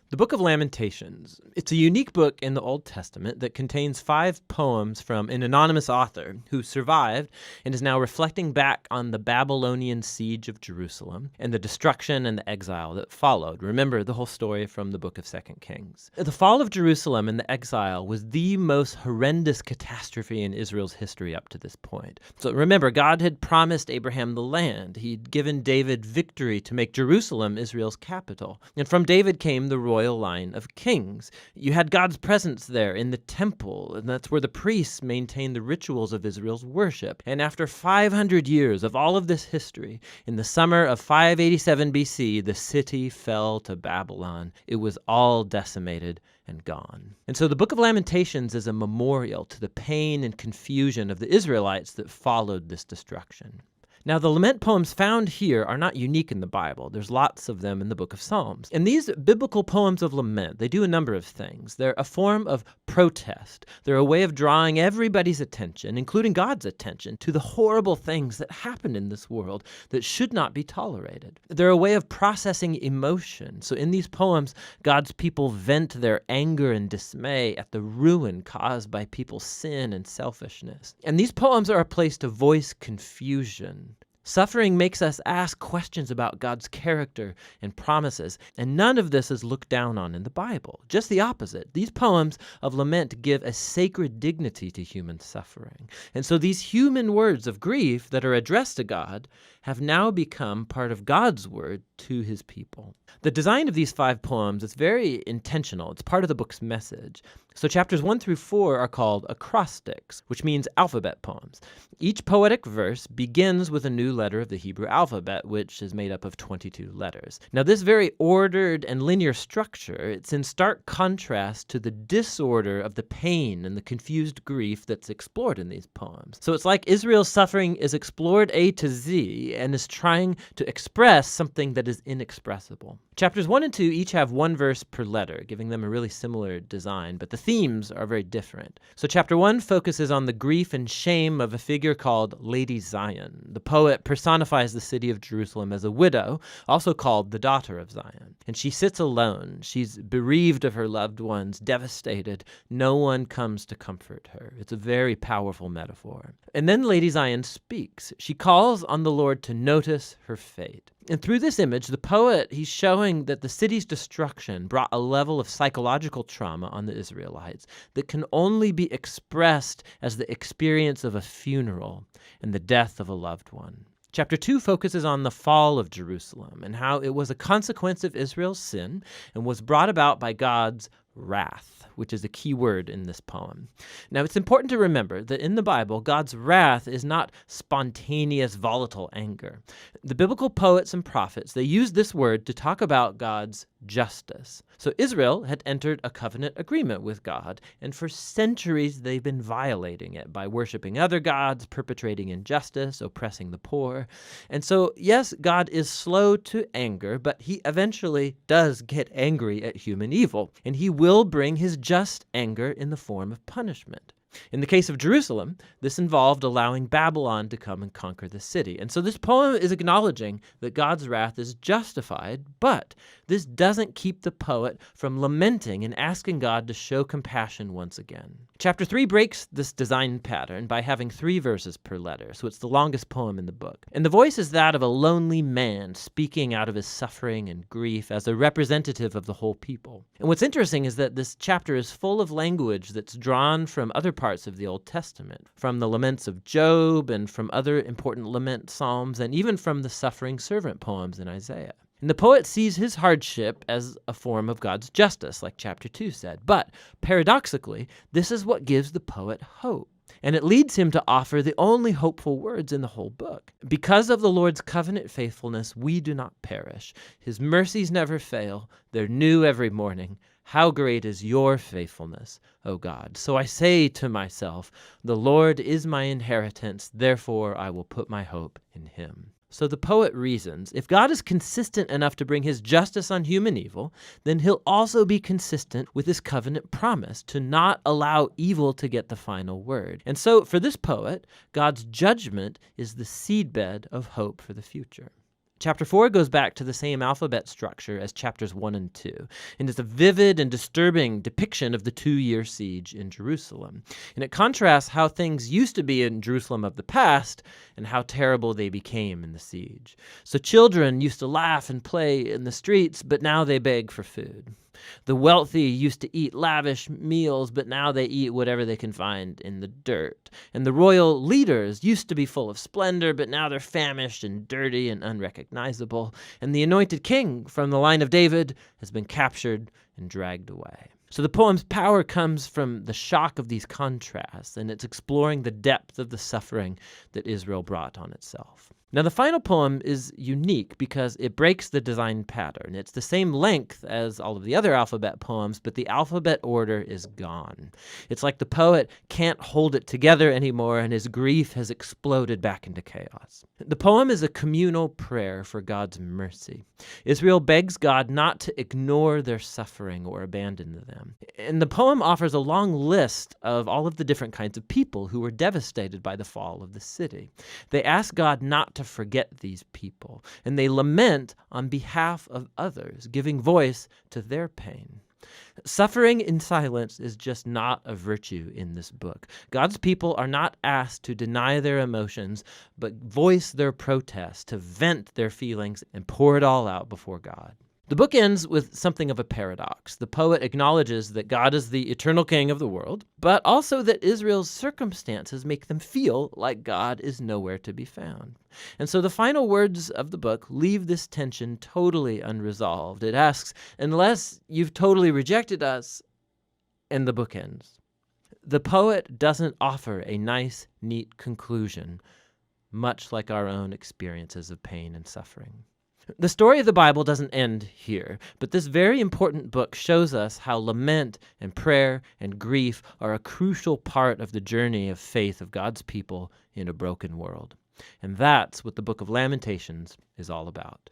The book of Lamentations. It's a unique book in the Old Testament that contains 5 poems from an anonymous author who survived and is now reflecting back on the Babylonian siege of Jerusalem and the destruction and the exile that followed. Remember the whole story from the book of 2 Kings. The fall of Jerusalem and the exile was the most horrendous catastrophe in Israel's history up to this point. So remember, God had promised Abraham the land. He'd given David victory to make Jerusalem Israel's capital. And from David came the royal line of kings. You had God's presence there in the temple, and that's where the priests maintained the rituals of Israel's worship. And after 500 years of all of this history, in the summer of 587 BC, the city fell to Babylon. It was all decimated and gone. And so the book of Lamentations is a memorial to the pain and confusion of the Israelites that followed this destruction. Now, the lament poems found here are not unique in the Bible. There's lots of them in the book of Psalms. And these biblical poems of lament, they do a number of things. They're a form of protest. They're a way of drawing everybody's attention, including God's attention, to the horrible things that happen in this world that should not be tolerated. They're a way of processing emotion. So in these poems, God's people vent their anger and dismay at the ruin caused by people's sin and selfishness. And these poems are a place to voice confusion. Suffering makes us ask questions about God's character and promises, and none of this is looked down on in the Bible. Just the opposite. These poems of lament give a sacred dignity to human suffering. And so these human words of grief that are addressed to God have now become part of God's word to his people. The design of these 5 poems is very intentional. It's part of the book's message. So chapters 1 through 4 are called acrostics, which means alphabet poems. Each poetic verse begins with a new letter of the Hebrew alphabet, which is made up of 22 letters. Now, this very ordered and linear structure, it's in stark contrast to the disorder of the pain and the confused grief that's explored in these poems. So it's like Israel's suffering is explored A to Z and is trying to express something that is inexpressible. Chapters 1 and 2 each have 1 verse per letter, giving them a really similar design, but the themes are very different. So chapter 1 focuses on the grief and shame of a figure called Lady Zion. The poet personifies the city of Jerusalem as a widow, also called the daughter of Zion. And she sits alone. She's bereaved of her loved ones, devastated. No one comes to comfort her. It's a very powerful metaphor. And then Lady Zion speaks. She calls on the Lord to notice her fate. And through this image, the poet, he's showing that the city's destruction brought a level of psychological trauma on the Israelites that can only be expressed as the experience of a funeral and the death of a loved one. Chapter 2 focuses on the fall of Jerusalem and how it was a consequence of Israel's sin and was brought about by God's wrath, which is a key word in this poem. Now, it's important to remember that in the Bible, God's wrath is not spontaneous, volatile anger. The biblical poets and prophets, they use this word to talk about God's justice. So Israel had entered a covenant agreement with God, and for centuries they've been violating it by worshiping other gods, perpetrating injustice, oppressing the poor. And so, yes, God is slow to anger, but he eventually does get angry at human evil, and he will bring his just anger in the form of punishment. In the case of Jerusalem, this involved allowing Babylon to come and conquer the city. And so this poem is acknowledging that God's wrath is justified, but this doesn't keep the poet from lamenting and asking God to show compassion once again. Chapter 3 breaks this design pattern by having 3 verses per letter, so it's the longest poem in the book. And the voice is that of a lonely man speaking out of his suffering and grief as a representative of the whole people. And what's interesting is that this chapter is full of language that's drawn from other parts of the Old Testament, from the laments of Job and from other important lament psalms, and even from the suffering servant poems in Isaiah. And the poet sees his hardship as a form of God's justice, like chapter 2 said. But paradoxically, this is what gives the poet hope. And it leads him to offer the only hopeful words in the whole book. Because of the Lord's covenant faithfulness, we do not perish. His mercies never fail. They're new every morning. How great is your faithfulness, O God. So I say to myself, the Lord is my inheritance, therefore I will put my hope in him. So the poet reasons, if God is consistent enough to bring his justice on human evil, then he'll also be consistent with his covenant promise to not allow evil to get the final word. And so for this poet, God's judgment is the seedbed of hope for the future. Chapter 4 goes back to the same alphabet structure as chapters 1 and 2, and is a vivid and disturbing depiction of the 2-year siege in Jerusalem. And it contrasts how things used to be in Jerusalem of the past and how terrible they became in the siege. So children used to laugh and play in the streets, but now they beg for food. The wealthy used to eat lavish meals, but now they eat whatever they can find in the dirt. And the royal leaders used to be full of splendor, but now they're famished and dirty and unrecognizable. And the anointed king from the line of David has been captured and dragged away. So the poem's power comes from the shock of these contrasts, and it's exploring the depth of the suffering that Israel brought on itself. Now, the final poem is unique because it breaks the design pattern. It's the same length as all of the other alphabet poems, but the alphabet order is gone. It's like the poet can't hold it together anymore, and his grief has exploded back into chaos. The poem is a communal prayer for God's mercy. Israel begs God not to ignore their suffering or abandon them. And the poem offers a long list of all of the different kinds of people who were devastated by the fall of the city. They ask God not to forget these people, and they lament on behalf of others, giving voice to their pain. Suffering in silence is just not a virtue in this book. God's people are not asked to deny their emotions, but voice their protest, to vent their feelings and pour it all out before God. The book ends with something of a paradox. The poet acknowledges that God is the eternal king of the world, but also that Israel's circumstances make them feel like God is nowhere to be found. And so the final words of the book leave this tension totally unresolved. It asks, unless you've totally rejected us, and the book ends. The poet doesn't offer a nice, neat conclusion, much like our own experiences of pain and suffering. The story of the Bible doesn't end here, but this very important book shows us how lament and prayer and grief are a crucial part of the journey of faith of God's people in a broken world. And that's what the book of Lamentations is all about.